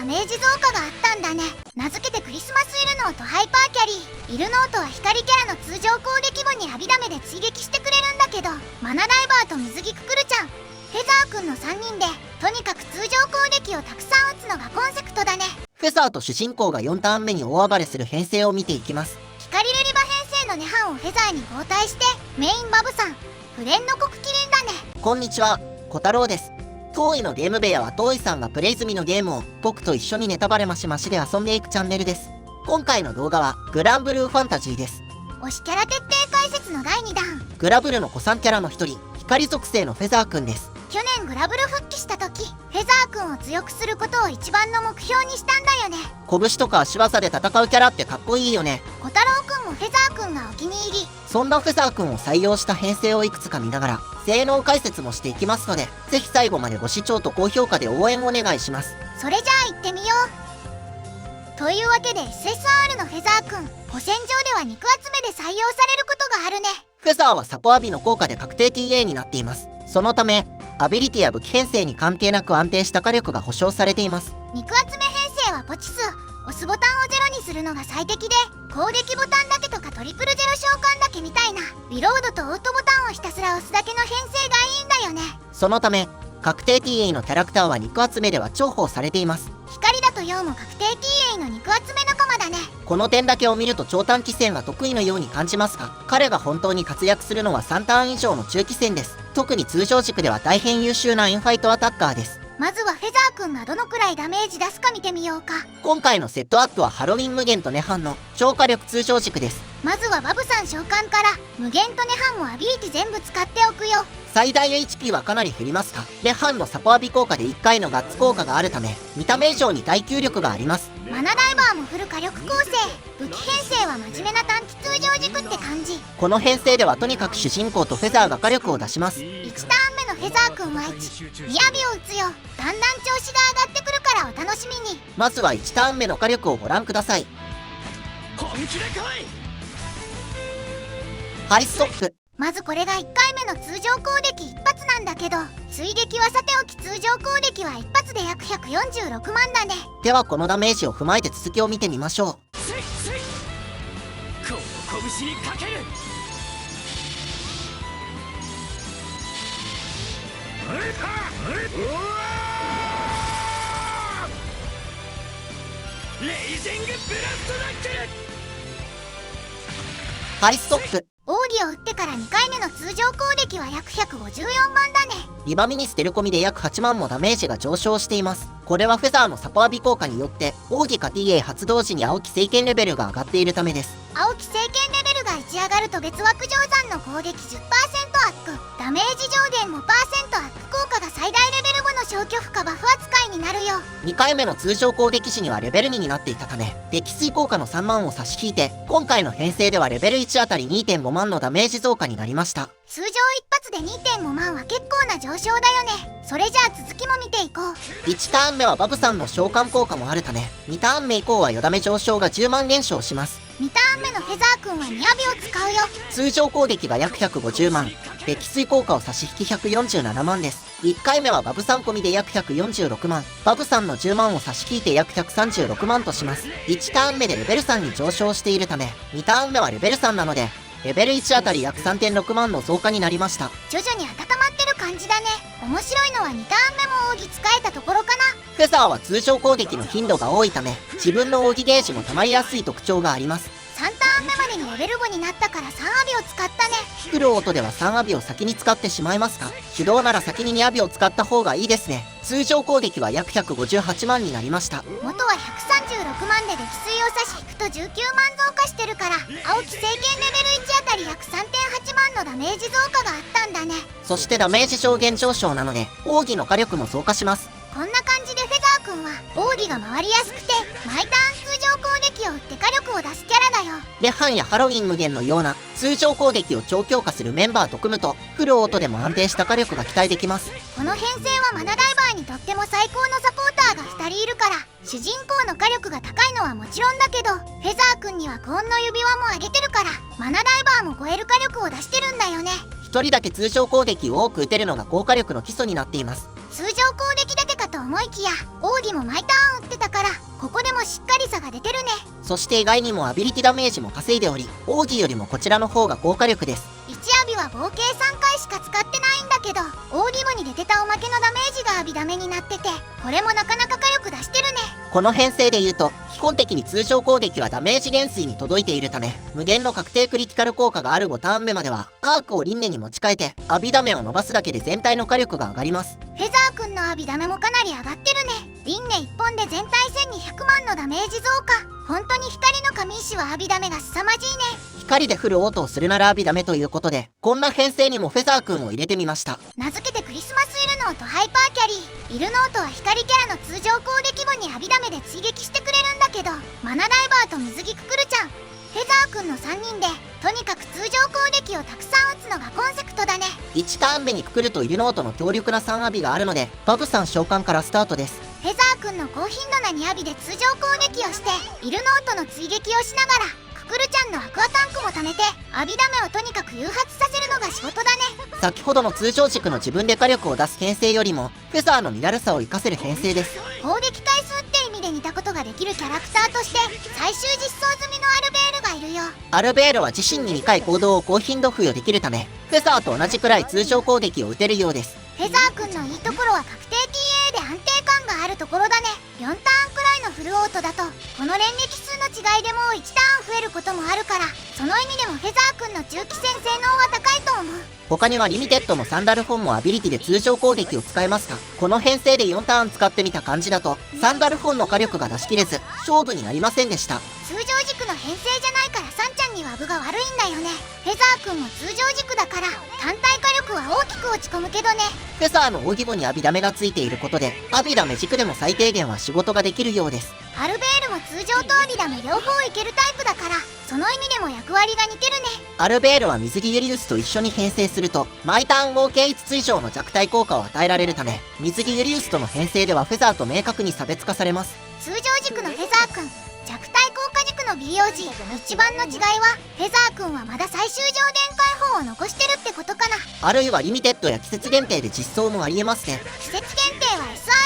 メージ増加があったんだね。名付けてクリスマスイルノーとハイパーキャリー。イルノートは光キャラの通常攻撃後にアビダメで追撃してくれるんだけど、マナダイバーと水着ククルちゃん、フェザーくんの3人でとにかく通常攻撃をたくさん打つのがコンセプトだね。フェザーと主人公が4ターン目に大暴れする編成を見ていきます。光レリバ編成のネハンをフェザーに交代して、メインバブさん、フレンの国キリンだね。こんにちは、小太郎です。当位のゲーム部屋は当位さんがプレイ済みのゲームを僕と一緒にネタバレマシマシで遊んでいくチャンネルです。今回の動画はグランブルーファンタジーです。推しキャラ徹底解説の第2弾。グラブルの古参キャラの一人、光属性のフェザーくんです。去年グラブル復帰した時、フェザーくんを強くすることを一番の目標にしたんだよね。拳とか足技で戦うキャラってかっこいいよね。小太郎くんもフェザーくんがお気に入り。そんなフェザーくんを採用した編成をいくつか見ながら性能解説もしていきますので、ぜひ最後までご視聴と高評価で応援お願いします。それじゃあ行ってみよう。というわけで SSR のフェザーくん、古戦場では肉集めで採用されることがあるね。フェザーはサポアビの効果で確定 TA になっています。そのためアビリティや武器編成に関係なく安定した火力が保証されています。肉集め編成はポチ数、押すボタンをゼロにするのが最適で、攻撃ボタンだけとかトリプルゼロ召喚だけみたいなリロードとオートボタンをひたすら押すだけの編成がいいんだよね。そのため確定 TA のキャラクターは肉集めでは重宝されています。光だと陽も確定 TA の肉集め仲間だね。この点だけを見ると超短期戦が得意のように感じますが、彼が本当に活躍するのは3ターン以上の中期戦です。特に通常軸では大変優秀なインファイトアタッカーです。まずはフェザーくんがどのくらいダメージ出すか見てみようか。今回のセットアップはハロウィン無限とネハンの超火力通常軸です。まずはバブさん召喚から無限とネハンをアビリティ全部使っておくよ。最大 HP はかなり減りますが、ネハンのサポアビ効果で1回のガッツ効果があるため見た目以上に耐久力があります。マナダイバーもフル火力構成。武器編成は真面目な短期通常軸って感じ。この編成ではとにかく主人公とフェザーが火力を出します。1ターン目のフェザーくんは1、ニアビを打つよ。だんだん調子が上がってくるからお楽しみに。まずは1ターン目の火力をご覧ください。本気で来い。ハイストップ。まずこれが1回目の通常攻撃一発なんだけど、追撃はさておき通常攻撃は一発で約146万だね。ではこのダメージを踏まえて続きを見てみましょう。せいせい、この拳にかける。レイジングブラストナックル。ハイストップ。奥義を打ってから2回目の通常攻撃は約154万だね。リバミに捨てる込みで約8万もダメージが上昇しています。これはフェザーのサポアビ効果によって奥義か TA 発動時に青き聖剣レベルが上がっているためです。青き聖剣レベルが1上がると別枠上山の攻撃 10% アップ、ダメージ上限 5% アップ効果が最大レベル後の消去負荷バフ扱いになるよ。2回目の通常攻撃時にはレベル2になっていたため撃墜効果の3万を差し引いて今回の編成ではレベル1あたり 2.5 万のダメージ増加になりました。通常一発で 2.5 万は結構な上昇だよね。それじゃあ続きも見ていこう。1ターン目はバブさんの召喚効果もあるため2ターン目以降はよだめ上昇が10万減少します。2ターン目のフェザーくんはニアビを使うよ。通常攻撃が約150万、撃墜効果を差し引き147万です。1回目はバブさん込みで約146万、バブさんの10万を差し引いて約136万とします。1ターン目でレベル3に上昇しているため2ターン目はレベル3なのでレベル1あたり約 3.6 万の増加になりました。徐々に温まってる感じだね。面白いのは2ターン目も奥義使えたところかな。フェザーは通常攻撃の頻度が多いため自分の奥義ゲージも溜まりやすい特徴があります。3ターン目までにレベル5になったから3アビを使ったね。フルオートでは3アビを先に使ってしまいますが手動なら先に2アビを使った方がいいですね。通常攻撃は約158万になりました。元は136万で撃墜を差し引くと19万増加してるから青き聖剣レベル1あたり約 3.8 万のダメージ増加があったんだね。そしてダメージ上限上昇なので奥義の火力も増加します。こんな感じでフェザーくんは奥義が回りやすくて毎ターン通常攻撃を打って火力を出すキャラだよ。レハンやハロウィン無限のような通常攻撃を超強化するメンバーと組むとフルオートでも安定した火力が期待できます。この編成はマナダイバーにとっても最高のサポーターが2人いるから主人公の火力が高いのはもちろんだけどフェザーくんには幸運の指輪もあげてるからマナダイバーも超える火力を出してるんだよね。1人だけ通常攻撃を多く打てるのが高火力の基礎になっています。通常攻撃だけかと思いきや奥義も毎ターン打っってたから、ここでもしっかり差が出てるね。そして意外にもアビリティダメージも稼いでおり、奥義よりもこちらの方が高火力です。1アビは合計3回しか使ってないんだけど、奥義部に出てたおまけのダメージがアビダメになってて、これもなかなか火力出してるね。この編成で言うと、基本的に通常攻撃はダメージ減衰に届いているため、無限の確定クリティカル効果がある5ターン目までは、アークを輪廻に持ち替えて、アビダメを伸ばすだけで全体の火力が上がります。フェザー君のアビダメもかなり上がってるね。輪廻1本で全体1200万のダメージ増加。本当に光の神石はアビダメが凄まじいね。光で降る音をするならアビダメということで、こんな編成にもフェザー君を入れてみました。名付けてクリスマスイルノーとハイパーキャリー。イルノートは光キャラの通常攻撃後にアビダメで追撃してくれるんだけど、マナダイバーと水着ククルちゃん、フェザー君の3人でとにかく通常攻撃をたくさん打つのがコンセプトだね。1ターン目にククルとイルノートの強力な3アビがあるので、バブさん召喚からスタートです。フェザー君の高頻度な2アビで通常攻撃をして、イルノートの追撃をしながらククルちゃんのアクアタンクも貯めて、アビダメをとにかく誘発させるのが仕事だね。先ほどの通常軸の自分で火力を出す編成よりも、フェザーの身軽さを活かせる編成です。攻撃回数って意味で似たことができるキャラクターとして、最終実装済みのアルベールがいるよ。アルベールは自身に2回行動を高頻度付与できるため、フェザーと同じくらい通常攻撃を打てるようです。フェザー君のいいところは確定 TA で安定感があるところだね。4ターンくらいのフルオートだと、この連撃数の違いでもう1ターン増えることもあるから、その意味でもフェザー君の中期戦性能は高いと思う。他にはリミテッドのサンダルフォンもアビリティで通常攻撃を使えますが、この編成で4ターン使ってみた感じだと、サンダルフォンの火力が出し切れず、勝負になりませんでした。通常軸の編成じゃないからサンちゃんには分が悪いんだよね。フェザー君も通常軸だから、単体火力は大きく落ち込むけどね。フェザーの奥義母にアビダメがついていることで、アビダメ軸でも最低限は仕事ができるようです。アルベールも通常とアビダメ両方いけるタイプだから、その意味でも役割が似てるね。アルベールは水着ユリウスと一緒に編成すると、毎ターン合計5つ以上の弱体効果を与えられるため、水着ユリウスとの編成ではフェザーと明確に差別化されます。通常軸のフェザー君、弱体効果軸の BOG、一番の違いは、フェザー君はまだ最終上限解放を残してるってことかな。あるいはリミテッドや季節限定で実装もありえますね。季節限定は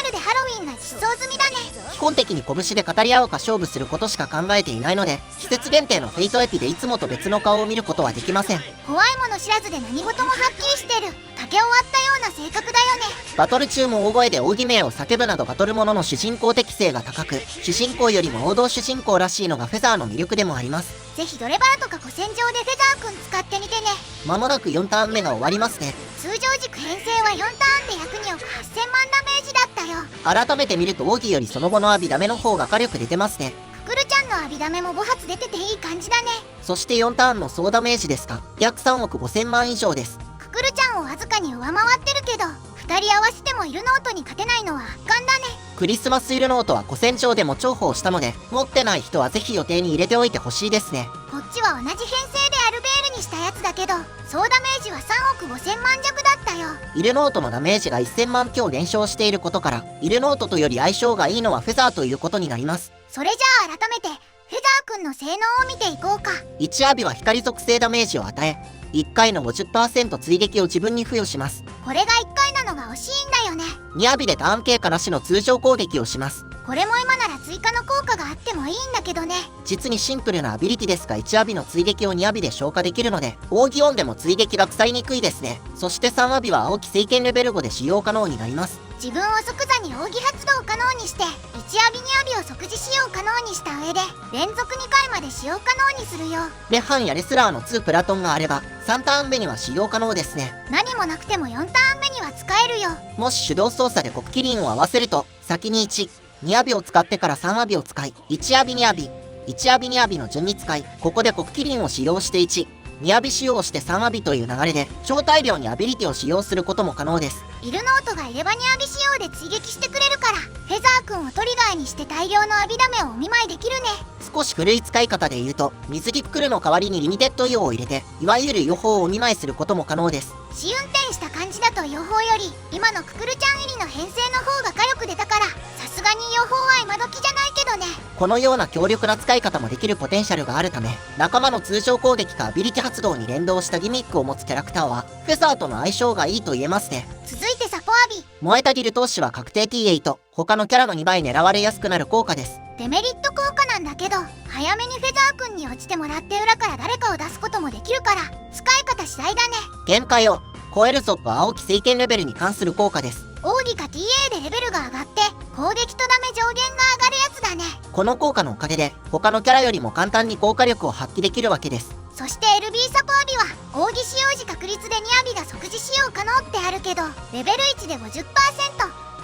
SR でハロウィンが実装済みだね。基本的に拳で語り合うか勝負することしか考えていないので、季節限定のフェイトエピでいつもと別の顔を見ることはできません。怖いもの知らずで何事もはっきりしてる、竹終わったような性格だよね。バトル中も大声で奥義名を叫ぶなどバトルものの主人公適性が高く、主人公よりも王道主人公らしいのがフェザーの魅力でもあります。ぜひドレバラとか古戦場でフェザー君使ってみてね。まもなく4ターン目が終わりますね。通常軸編成は4ターンで102億8000万ダメージだったよ。改めて見ると奥義よりその後のアビダメの方が火力出てますね。ククルちゃんのアビダメも5発出てていい感じだね。そして4ターンの総ダメージですが、約3億5000万以上です。ククルちゃんをわずかに上回ってるけど、2人合わせてもイルノートに勝てないのは圧巻だね。クリスマスイルノートは古戦場でも重宝したので、持ってない人はぜひ予定に入れておいてほしいですね。こっちは同じ編成でアルベールにしたやつだけど、総ダメージは3億5000万弱だったよ。イルノートのダメージが1000万強減少していることから、イルノートとより相性がいいのはフェザーということになります。それじゃあ改めてフェザー君の性能を見ていこうか。1アビは光属性ダメージを与え、1回の 50% 追撃を自分に付与します。これが1回なのが惜しいんだよね。2アビでターン経過なしの通常攻撃をします。これも今なら追加の効果があってもいいんだけどね。実にシンプルなアビリティですが、1アビの追撃を2アビで消化できるので、奥義オンでも追撃が腐りにくいですね。そして3アビは青き聖剣レベル5で使用可能になります。自分を即座に奥義発動可能にして、1アビ2アビを即時使用可能にした上で、連続2回まで使用可能にするよ。レハンやレスラーの2プラトンがあれば、3ターン目には使用可能ですね。何もなくても4ターン目には使えるよ。もし手動操作で黒麒麟を合わせると、先に1、2アビを使ってから3アビを使い、1アビ2アビ、1アビ2アビの順に使い、ここで黒麒麟を使用して1、2アビ使用して3アビという流れで、超大量にアビリティを使用することも可能です。イルノートがいれば2アビ使用で追撃してくれるから、フェザー君をトリガーにして大量のアビダメをお見舞いできるね。少し古い使い方で言うと、水着ククルの代わりにリミテッドイオを入れて、いわゆる予報をお見舞いすることも可能です。試運転した感じだと予報より、今のククルちゃん入りの編成の方が火力出たから、さすがに予報は今時じゃないけどね。このような強力な使い方もできるポテンシャルがあるため、仲間の通常攻撃かアビリティ発動に連動したギミックを持つキャラクターは、フェザーとの相性がいいと言えますね。続いてサポアビビ。燃えたギル投資は確定 T8、他のキャラの2倍狙われやすくなる効果です。デメリット効果なんだけど、早めにフェザー君に落ちてもらって裏から誰かを出すこともできるから使い方次第だね。限界を超えるぞと青き聖剣レベルに関する効果です。奥義か TA でレベルが上がって攻撃とダメ上限が上がるやつだね。この効果のおかげで他のキャラよりも簡単に効果力を発揮できるわけです。そして LB サポアビは奥義使用時確率でニアビが即時使用可能ってあるけど、レベル1で 50%、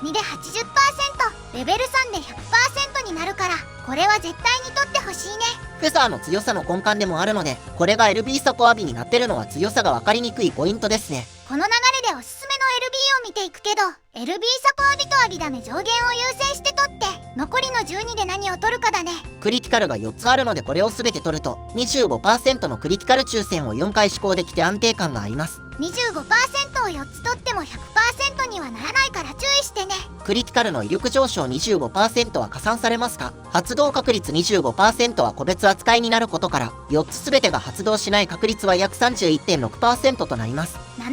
2で 80%、レベル3で 100% になるから、これは絶対に取ってほしいね。フェザーの強さの根幹でもあるので、これが LB サポアビになってるのは強さが分かりにくいポイントですね。この流れでおすすめの LB を見ていくけど、LB サポアビとアビダメ上限を優先して取って残りの12で何を取るかだね。クリティカルが4つあるので、これを全て取ると 25% のクリティカル抽選を4回施行できて安定感があります。 25% を4つ取っても 100% にはならないから注意してね。クリティカルの威力上昇 25% は加算されますが、発動確率 25% は個別扱いになることから、4つ全てが発動しない確率は約 31.6% となります。 70%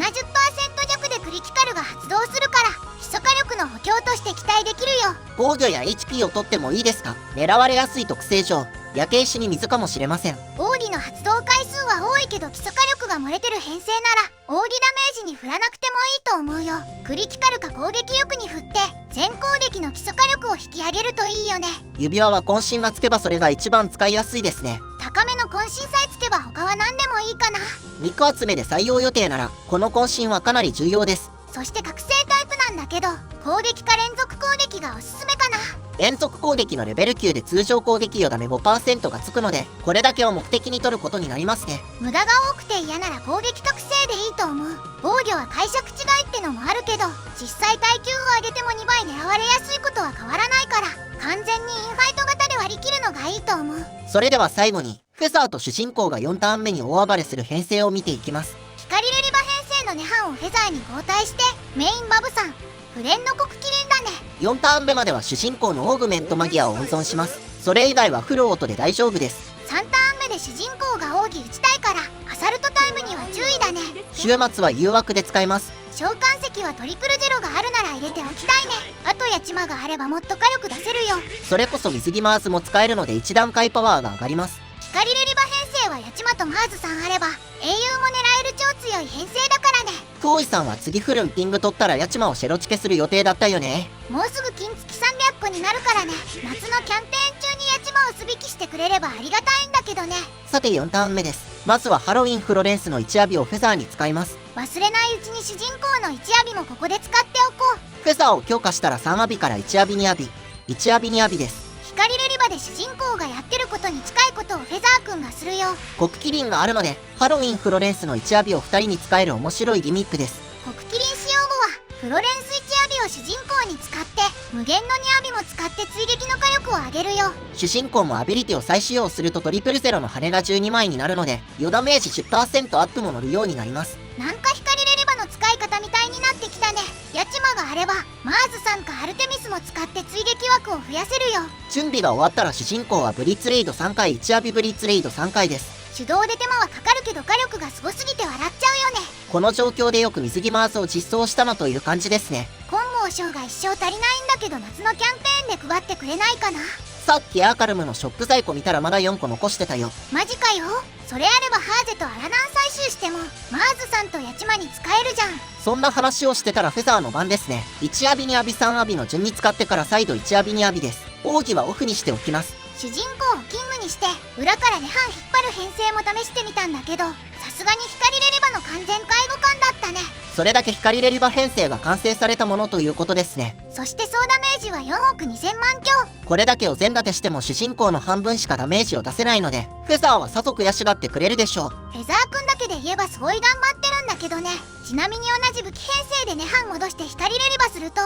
弱でクリティカルが発動するから基礎火力の補強として期待できるよ。防御や HP を取ってもいいですが、狙われやすい特性上焼け石に水かもしれません。奥義の発動回数は多いけど基礎火力が漏れてる編成なら奥義ダメージに振らなくてもいいと思うよ。クリティカルか攻撃力に振って全攻撃の基礎火力を引き上げるといいよね。指輪は渾身がつけばそれが一番使いやすいですね。高めの渾身さえつけば他は何でもいいかな。肉集めで採用予定ならこの渾身はかなり重要です。そして覚醒タイプなんだけど、攻撃か連続攻撃がおすすめかな。連続攻撃のレベル9で通常攻撃よダメ 5% がつくので、これだけを目的に取ることになりますね。無駄が多くて嫌なら攻撃覚醒でいいと思う。防御は解釈違いってのもあるけど、実際耐久を上げても2倍狙われやすいことは変わらないから、完全にインファイト型で割り切るのがいいと思う。それでは最後にフェザーと主人公が4ターン目に大暴れする編成を見ていきます。光レリバ編成のネハンをフェザーに交代してメインバブさん、フレンの国キリンだね。4ターン目までは主人公のオーグメントマギアを温存します。それ以外はフルオートで大丈夫です。3ターン目で主人公が奥義打ちたいからアサルトタイムには注意だね。週末は誘惑で使えます。召喚石はトリプルゼロがあるなら入れておきたいね。あとやちまがあればもっと火力出せるよ。それこそ水着マーズも使えるので1段階パワーが上がります。光レリバ編成はやちまとマーズさんあれば英雄も狙える超強い編成だからね。クオイさんは次フルンピング取ったらヤチマをシェロチケする予定だったよね。もうすぐ金付き300個になるからね。夏のキャンペーン中にやちまを素引きしてくれればありがたいんだけどね。さて4ターン目です。まずはハロウィンフロレンスの1アビをフェザーに使います。忘れないうちに主人公の1アビもここで使っておこう。フェザーを強化したら3アビから1アビ2アビ、1アビ2アビです。光レリバで主人公がやってることに近いことをフェザー君がするよ。国キリンがあるのでハロウィンフロレンスの1アビを2人に使える面白いギミックです。国キリン使用後はフロレンス1アビを主人公に使って無限の2アビも使って追撃の火力を上げるよ。主人公もアビリティを再使用するとトリプルゼロの羽が12枚になるので余ダメージ 10% アップも乗るようになります。なんか光レリバの使い方みたいになってきたね。やちまがあればマーズさんかアルテミスも使って追撃枠を増やせるよ。準備が終わったら主人公はブリッツレイド3回1アビブリッツレイド3回です。手動で手間はかかるけど火力がすごすぎて笑っちゃうよね。この状況でよく水着マーズを実装したなという感じですね。金剛賞が一生足りないんだけど夏のキャンペーンで配ってくれないかな。さっきアーカルムのショップ在庫見たらまだ4個残してたよ。マジかよ。それあればハーゼとアラナン採集してもマーズさんとヤチマに使えるじゃん。そんな話をしてたらフェザーの番ですね。1アビ2アビ3アビの順に使ってから再度1アビ2アビです。奥義はオフにしておきます。主人公をキングにして裏からネハン引っ張る編成も試してみたんだけど、さすがに光レリバの完全介護官だったね。それだけ光レリバ編成が完成されたものということですね。そして総ダメージは4億2000万強。これだけを全立てしても主人公の半分しかダメージを出せないのでフェザーはさぞ悔しがってくれるでしょう。フェザー君だけで言えばすごい頑張ってるんだけどね。ちなみに同じ武器編成でネハン戻して光レリバすると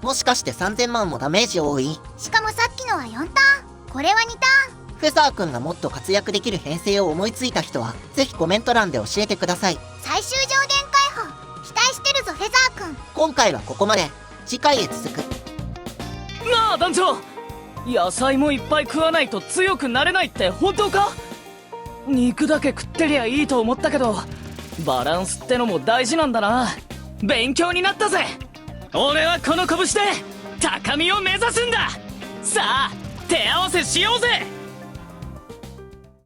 もしかして3000万もダメージ多い？しかもさっきのは4ターン、これは2ターン。フェザー君がもっと活躍できる編成を思いついた人はぜひコメント欄で教えてください。最終上限解放期待してるぞフェザー君。今回はここまで。次回へ続く。なあ団長、野菜もいっぱい食わないと強くなれないって本当か？肉だけ食ってりゃいいと思ったけどバランスってのも大事なんだな。勉強になったぜ。俺はこの拳で高みを目指すんだ。さあ手合わせしようぜ。